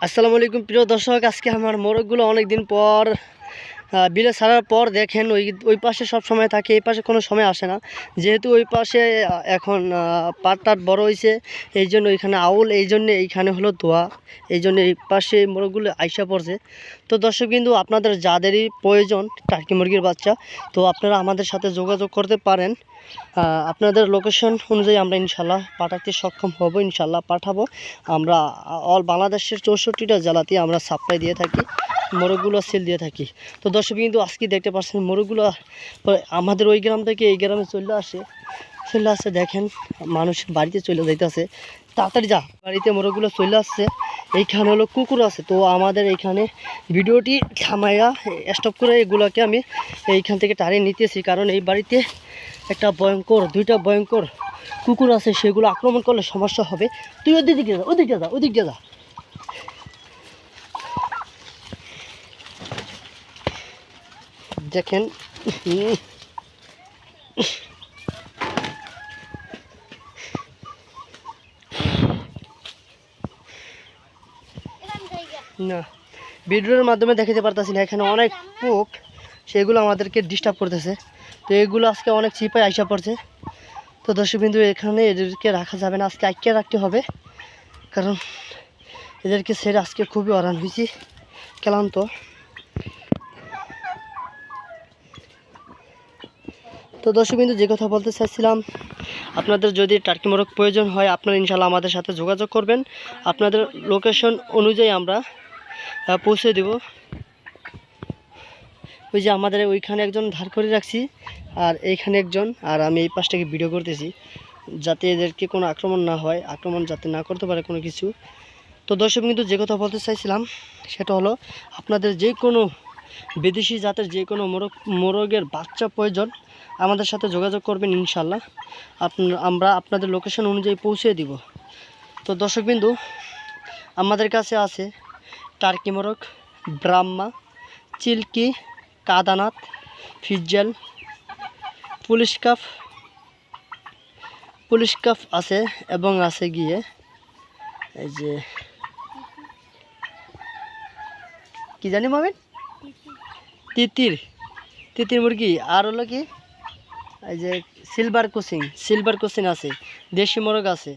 আসসালামু আলাইকুম প্রিয় দর্শক, আজকে আমার মোরগগুলো অনেক দিন পর বিলে ছাড়ার পর দেখেন ওই পাশে সব সময় থাকে, এই পাশে কোনো সময় আসে না। যেহেতু ওই পাশে এখন পাট বড় হয়েছে, এই জন্য ওইখানে আউল, এই জন্য এইখানে হলো দোয়া, এই জন্য এই পাশে মোরগগুলো আইসা পড়ছে। তো দর্শক কিন্তু আপনাদের যাদেরই প্রয়োজন টার্কি মুরগির বাচ্চা, তো আপনারা আমাদের সাথে যোগাযোগ করতে পারেন। আপনাদের লোকেশন অনুযায়ী আমরা ইনশাল্লাহ পাঠাতে সক্ষম হব, ইনশাল্লাহ পাঠাবো। আমরা অল বাংলাদেশের 64টা জেলাতে আমরা সাপ্লাই দিয়ে থাকি, মোরগগুলো সেল দিয়ে থাকি। তো দর্শক কিন্তু আজকে দেখতে পাচ্ছেন মোরগগুলো আমাদের ওই গ্রাম থেকে এই গ্রামে চলে আসছে। দেখেন মানুষ বাড়িতে চলে যাইতেছে, তাড়াতাড়ি যা, বাড়িতে মোরগগুলো চলে আসছে। এইখানে হলো কুকুর আছে, তো আমাদের এইখানে ভিডিওটি থামাইয়া স্টপ করে এগুলোকে আমি এইখান থেকে টানিয়ে নিতেছি, কারণ এই বাড়িতে একটা দুইটা ভয়ঙ্কর কুকুর আছে, সেগুলো আক্রমণ করলে সমস্যা হবে। তুই ওদিকে যা। দেখেন না, ভিডিওর মাধ্যমে দেখাতে পারতেছি না, এখানে অনেক পোক, সেগুলো আমাদেরকে ডিস্টার্ব করতেছে। তো এগুলো আজকে অনেক চিপায় আইসা পড়ছে। তো দর্শক বিন্দু, এখানে এদেরকে রাখা যাবে না, আজকে আটকে রাখতে হবে, কারণ এদেরকে ছেড়ে আজকে খুবই হয়রান হয়েছি, ক্লান্ত। তো দর্শক বিন্দু, যে কথা বলতে চাইছিলাম, আপনাদের যদি টার্কি মোরগ প্রয়োজন হয়, আপনারা ইনশাল্লাহ আমাদের সাথে যোগাযোগ করবেন। আপনাদের লোকেশন অনুযায়ী আমরা পৌঁছে দেব। ওই যে আমাদের ওইখানে একজন ধার করে রাখছি, আর এইখানে একজন, আর আমি এই পাশটাকে ভিডিও করতেছি, যাতে এদেরকে কোনো আক্রমণ না হয়, আক্রমণ যাতে না করতে পারে কোনো কিছু। তো দর্শক কিন্তু যে কথা বলতে চাইছিলাম সেটা হলো, আপনাদের যে কোনো বিদেশি জাতের যে কোনো মোরগের বাচ্চা প্রয়োজন, আমাদের সাথে যোগাযোগ করবেন, ইনশাল্লাহ আমরা আপনাদের লোকেশন অনুযায়ী পৌঁছে দিব। তো দর্শক বিন্দু, আমাদের কাছে আছে টার্কি মোরগ, ব্রাহ্মা, চিল্কি, কাদানাথ, ফিজেল, পুলিশ কাপ আছে, এবং আছে গিয়ে এই যে কি জানি মামিন, তিতির মুরগি, আর হলো কি এই যে সিলভার কোচিং আছে, দেশি মোরগ আছে।